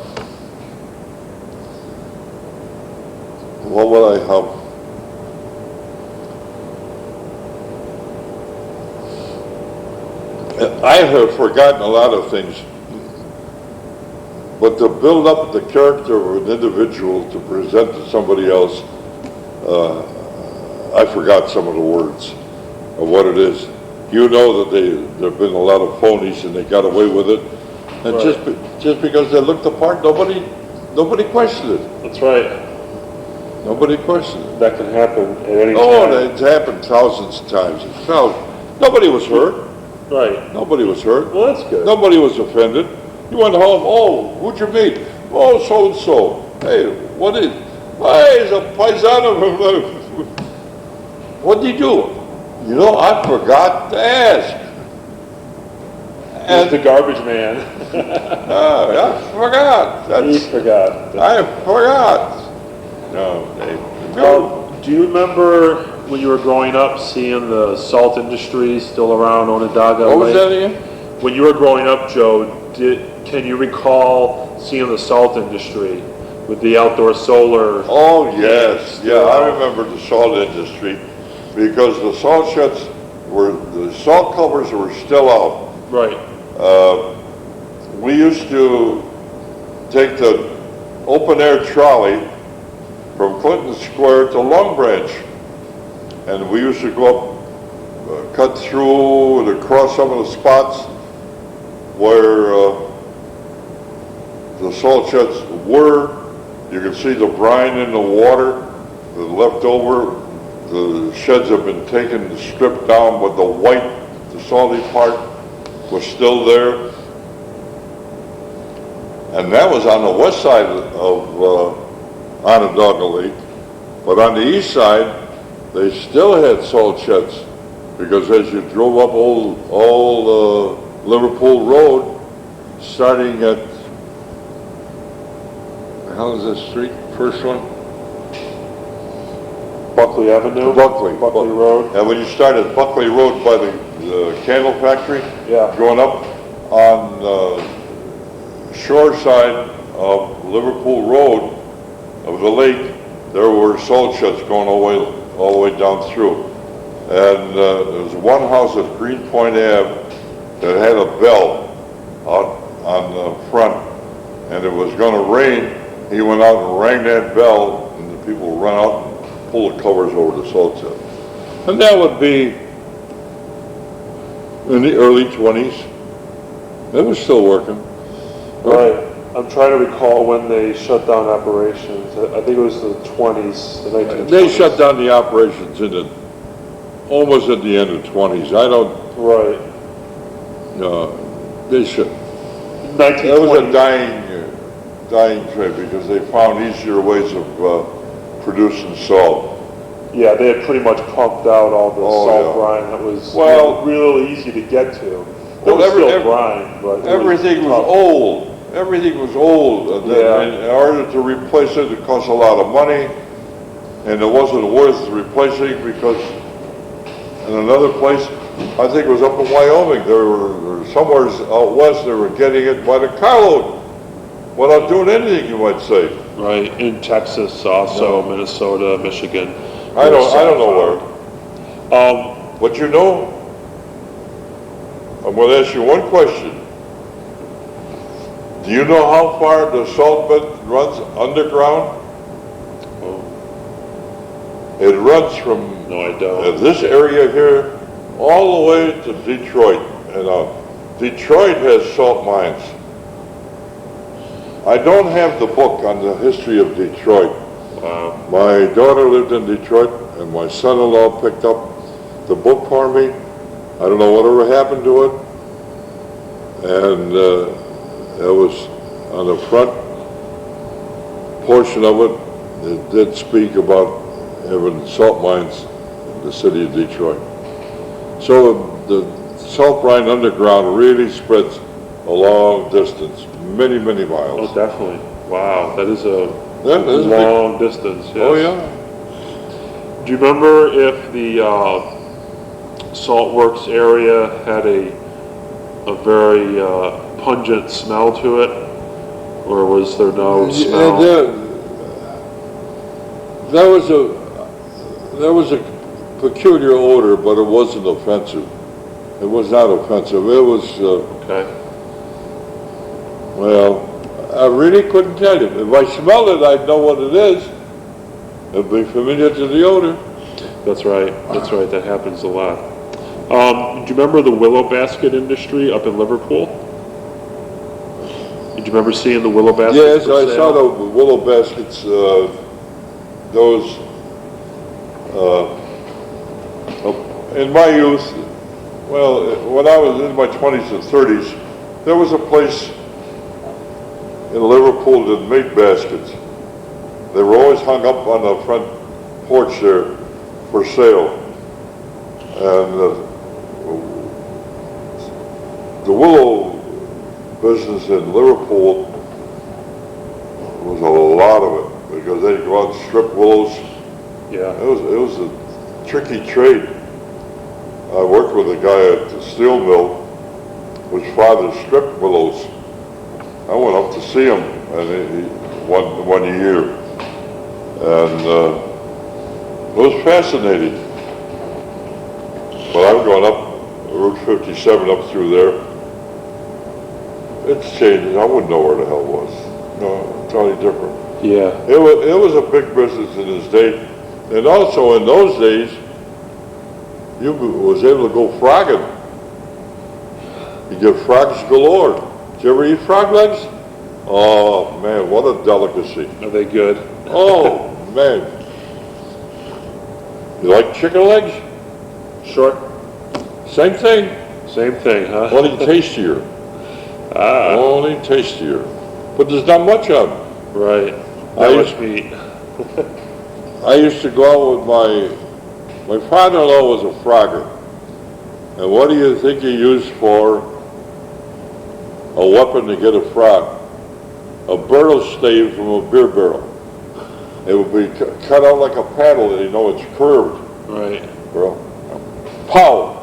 what would I help? I have forgotten a lot of things, but to build up the character of an individual to present to somebody else, I forgot some of the words of what it is. You know that there have been a lot of phonies and they got away with it, and right. just because they looked the part, nobody questioned it. That's right. Nobody questioned it. That can happen at any time. Oh, it's happened thousands of times. Nobody was hurt. Right. Nobody was hurt. Well, that's good. Nobody was offended. You went home, oh, who'd you meet? Oh, so-and-so. Hey, he's a paisano. What did he do? You know, I forgot to ask. He's the garbage man. I forgot. He forgot. I forgot. No, do you remember when you were growing up seeing the salt industry still around Onondaga Lake? What was that again? When you were growing up, Joe, can you recall seeing the salt industry with the outdoor solar? Oh, yes. Yeah, I remember the salt industry because the salt sheds the salt covers were still out. Right. We used to take the open air trolley from Clinton Square to Long Branch. And we used to go up, cut through and across some of the spots where the salt sheds were. You can see the brine in the water, the leftover. The sheds have been taken and stripped down, but the white, the salty part was still there. And that was on the west side of Onondaga Lake. But on the east side, they still had salt sheds, because as you drove up old Liverpool Road, starting at, how's this street, first one? Buckley Avenue? Buckley Road. And when you start at Buckley Road by the candle factory, Yeah. going up on the shore side of Liverpool Road of the lake, there were salt sheds going all the way down through. And there was one house at Greenpoint Ave that had a bell out on the front, and it was going to rain. He went out and rang that bell, and the people run out and pull the covers over the salt shed. And that would be in the early 20s. It was still working. Right. I'm trying to recall when they shut down operations. I think it was the 20s, the 1920s. They shut down the operations almost at the end of 20s. I don't. Right. They should. 1920s. That was a dying trade, because they found easier ways of producing salt. Yeah, they had pretty much pumped out all the salt brine that was real easy to get to. There was still brine, but everything was old. Everything was old. And in order to replace it, it cost a lot of money, and it wasn't worth replacing, because in another place, I think it was up in Wyoming, there were somewhere out west, they were getting it by the carload without doing anything, you might say. Right, in Texas also, Minnesota, Michigan. I don't know where. But you know, I'm going to ask you one question. Do you know how far the salt bed runs underground? It runs from this area here all the way to Detroit. And Detroit has salt mines. I don't have the book on the history of Detroit. My daughter lived in Detroit, and my son-in-law picked up the book for me. I don't know whatever happened to it. And it was on the front portion of it. It did speak about having salt mines in the city of Detroit. So the salt brine underground really spreads a long distance, many, many miles. Oh, definitely. Wow, that is a long distance. Yes. Oh, yeah. Do you remember if the salt works area had a very pungent smell to it, or was there no smell? There was a peculiar odor, but it wasn't offensive. It was not offensive. It was okay. Well, I really couldn't tell you. If I smelled it, I'd know what it is. It'd be familiar to the odor. That's right. That's right. That happens a lot. Do you remember the willow basket industry up in Liverpool? Did you remember seeing the willow baskets? Yes, I saw the willow baskets. Those in my youth. Well, when I was in my 20s and 30s, there was a place in Liverpool that made baskets. They were always hung up on the front porch there for sale. And the willow business in Liverpool was a lot of it, because they'd go out and strip willows. Yeah. It was a tricky trade. I worked with a guy at the steel mill whose father stripped willows. I went up to see him one year, and it was fascinating. But I've gone up Route 57 up through there. It's changed. I wouldn't know where the hell it was. No, totally different. Yeah. It was a big business in his day, and also in those days, you was able to go frogging. You get frogs galore. Did you ever eat frog legs? Oh man, what a delicacy! Are they good? Oh man, you like chicken legs? Sure. Same thing. Same thing, huh? Only tastier. Only tastier. But there's not much of them. Right. Not much meat. I used to go out with my My father-in-law was a frogger. And what do you think he used for a weapon to get a frog? A barrel stave from a beer barrel. It would be cut out like a paddle, and you know it's curved. Right. Bro. Pow!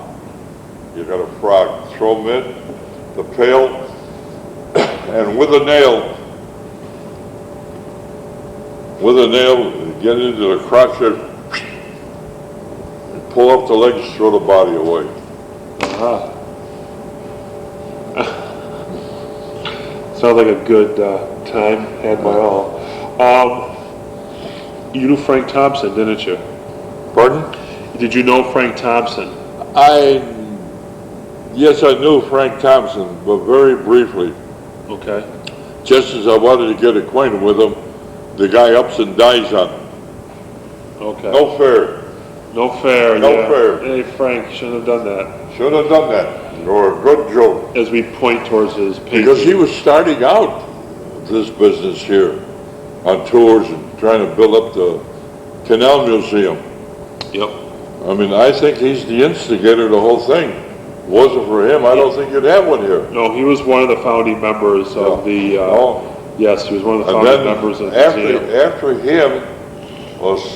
You got a frog. Throw him in the pail, and with a nail, get into the crotch there, and pull up the legs, throw the body away. Uh-huh. Sounds like a good time had by all. You knew Frank Thompson, didn't you? Pardon? Did you know Frank Thompson? Yes, I knew Frank Thompson, but very briefly. Okay. Just as I wanted to get acquainted with him, the guy ups and dies on him. Okay. No fair. No fair. No yeah. fair. Hey, Frank, shouldn't have done that. Should have done that. Or a good joke. As we point towards his painting. Because he was starting out this business here on tours and trying to build up the Canal Museum. Yep. I mean, I think he's the instigator of the whole thing. Wasn't for him, I don't think you'd have one here. No, he was one of the founding members of the. Yes, he was one of the And founding then members of the museum. after him was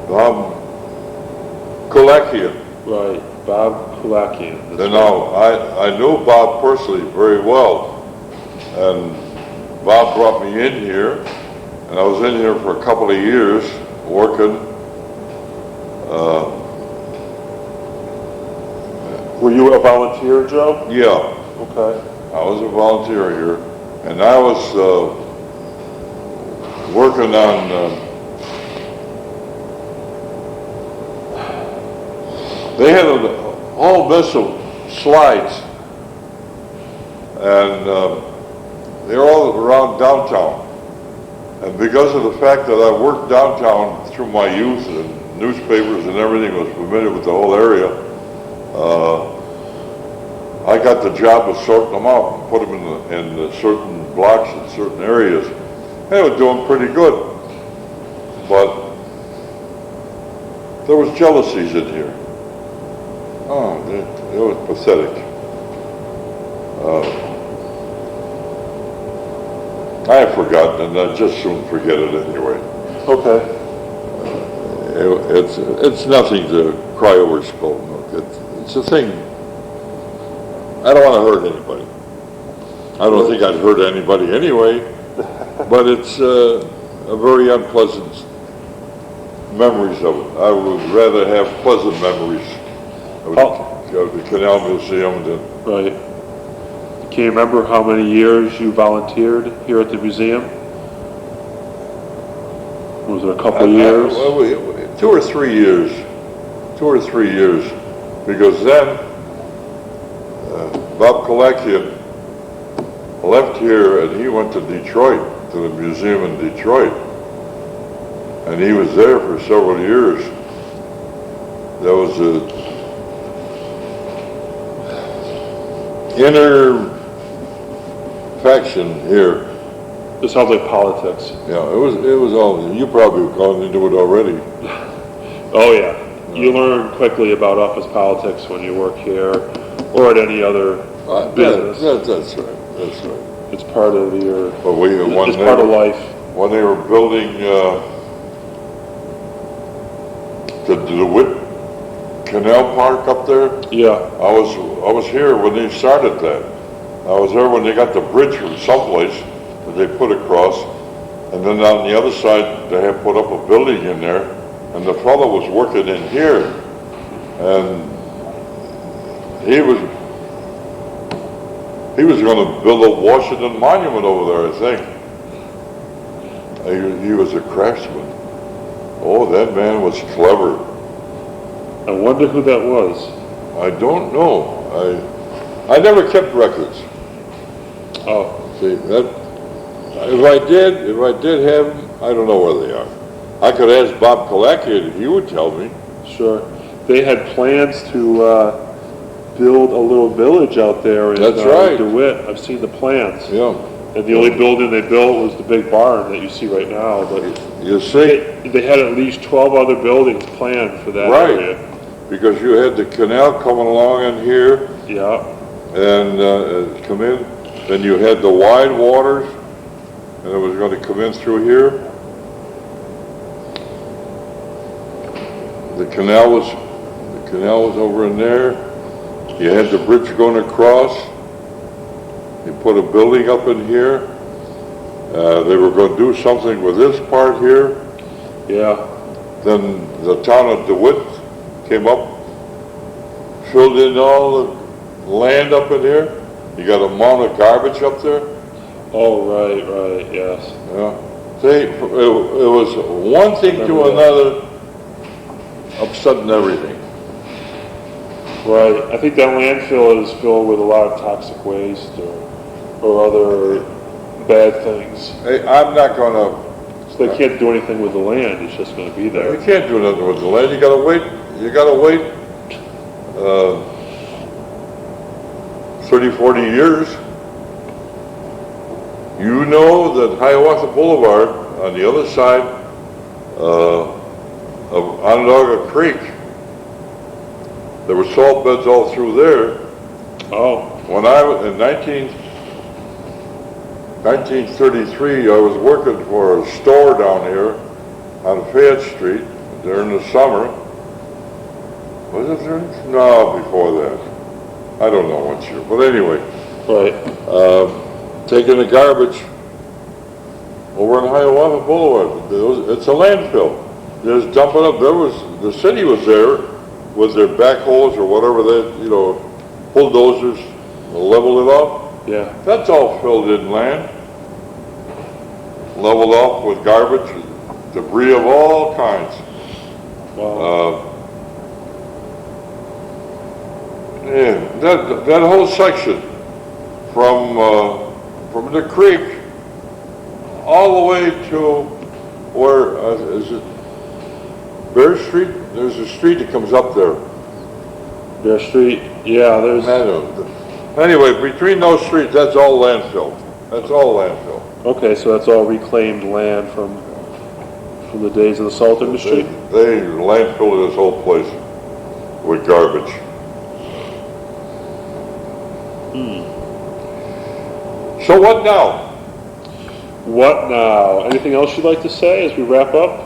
Bob Kulakian. Right, Bob Kulakian. And now, I knew Bob personally very well, and Bob brought me in here, and I was in here for a couple of years working. Were you a volunteer, Joe? Yeah, Okay. I was a volunteer here, and I was working on they had a whole mess of slides, and they were all around downtown. And because of the fact that I worked downtown through my youth and newspapers and everything, was familiar with the whole area, I got the job of sorting them out and put them in certain blocks in certain areas. And I was doing pretty good. But there was jealousies in here. Oh, it was pathetic. I have forgotten, and I just soon forget it anyway. Okay. It's nothing to cry over spilled milk. It's a thing. I don't want to hurt anybody. I don't think I'd hurt anybody anyway, but it's a very unpleasant memories of it. I would rather have pleasant memories of the Canal Museum than... Right. Can you remember how many years you volunteered here at the museum? Was it a couple of years? 2 or 3 years. 2 or 3 years. Because then Bob Kalakian left here and he went to Detroit, to the museum in Detroit. And he was there for several years. There was a inner faction here. It sounds like politics. Yeah, it was all, you probably have gone into it already. Oh yeah. You learn quickly about office politics when you work here or at any other business. That's right. That's right. It's part of your. But It's part of life. When they were building the DeWitt Canal Park up there, Yeah. I was here when they started that. I was there when they got the bridge from someplace that they put across, and then on the other side they had put up a building in there, and the fellow was working in here, and he was going to build a Washington Monument over there, I think. He was a craftsman. Oh, that man was clever. I wonder who that was. I don't know. I never kept records. Oh. See, that if I did have them, I don't know where they are. I could ask Bob Kalakian, he would tell me. Sure. They had plans to build a little village out there in That's right. DeWitt. I've seen the plans. Yeah. And the only building they built was the big barn that you see right now, but You see? they had at least 12 other buildings planned for that Right. area. Because you had the canal coming along in here Yeah, and come in. Then you had the wide waters, and it was going to come in through here. The canal was over in there. You had the bridge going across. You put a building up in here. They were going to do something with this part here. yeah, Then the town of DeWitt came up, filled in all the land up in here. You got a mound of garbage up there. oh, right, yes. Yeah. It was one thing to another, upsetting everything. Right, I think that landfill is filled with a lot of toxic waste or other bad things. Hey, I'm not gonna, So they can't do anything with the land, it's just gonna be you there. can't do nothing with the land. You gotta wait 30, 40 years. You know that Hiawatha Boulevard on the other side of Onondaga Creek, there were salt beds all through there. Oh, When I was in 1933, I was working for a store down here on Fayette Street during the summer. Was it during? No, before that. I don't know what year, but anyway, right, taking the garbage over on Hiawatha Boulevard. It's a landfill. Just dump it up. The city was there with their backhoes or whatever they, bulldozers, level it up. yeah, That's all filled in land, leveled off with garbage, debris of all kinds. wow, Yeah, that whole section from the creek all the way to where is it Bear Street? There's a street that comes up there. Bear Street, yeah, there's, Anyway, between those streets, that's all landfill. That's all landfill. okay, so that's all reclaimed land from the days of the salt industry? They landfilled this whole place with garbage. So what now? What now? Anything else you'd like to say as we wrap up?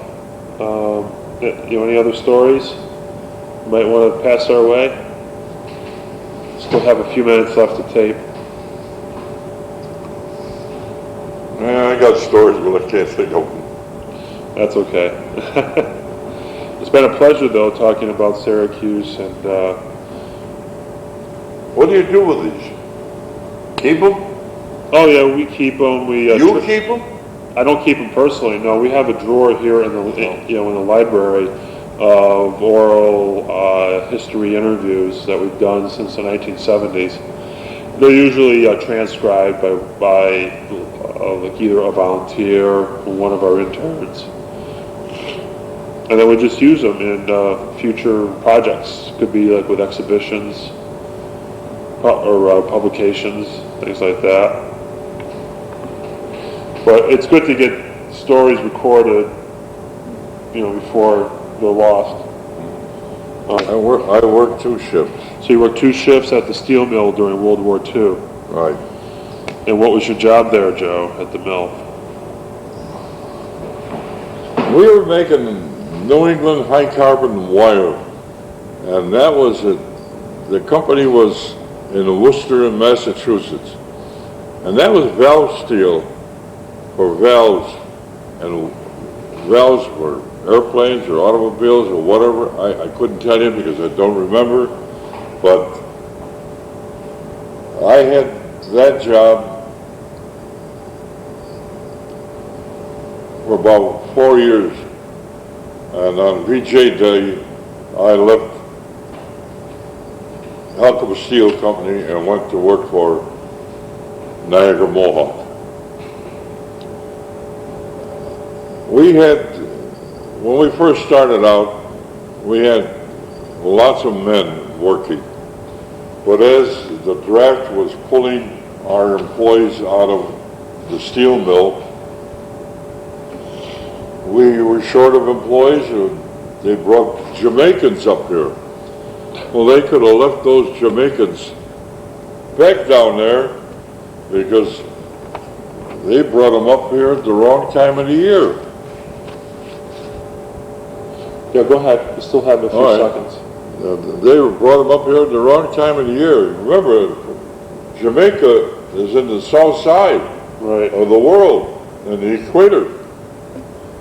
Any other stories you might want to pass our way? Still have a few minutes left to tape. Yeah, I got stories, but I can't think of them. That's okay. It's been a pleasure, though, talking about Syracuse and What do you do with these? Keep them? oh yeah, we keep them. You keep them? I don't keep them personally. No, we have a drawer here in the in the library of oral history interviews that we've done since the 1970s. They're usually transcribed by like either a volunteer or one of our interns, and then we just use them in future projects. Could be like with exhibitions or publications, things like that. But it's good to get stories recorded, before they're lost. I work 2 shifts. So you worked 2 shifts at the steel mill during World War II. Right. And what was your job there, Joe, at the mill? We were making New England high carbon wire, and that was it. The company was in Worcester, Massachusetts, and that was valve steel for valves, and valves for airplanes or automobiles or whatever. I couldn't tell you because I don't remember, but I had that job for about 4 years, and on VJ Day I left Halcomb Steel Company and went to work for Niagara Mohawk. We had, when we first started out, we had lots of men working, but as the draft was pulling our employees out of the steel mill, we were short of employees. They brought Jamaicans up here. Well, they could have left those Jamaicans back down there because they brought them up here at the wrong time of the year. Yeah, go ahead. You still have a few All right. seconds. They brought them up here at the wrong time of the year. Remember, Jamaica is in the south side Right. of the world, in the equator.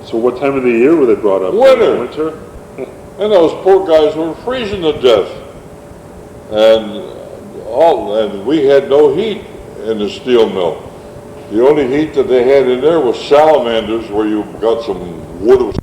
So what time of the year were they brought up? Winter. Winter? And those poor guys were freezing to death. And we had no heat in the steel mill. The only heat that they had in there was salamanders, where you got some wood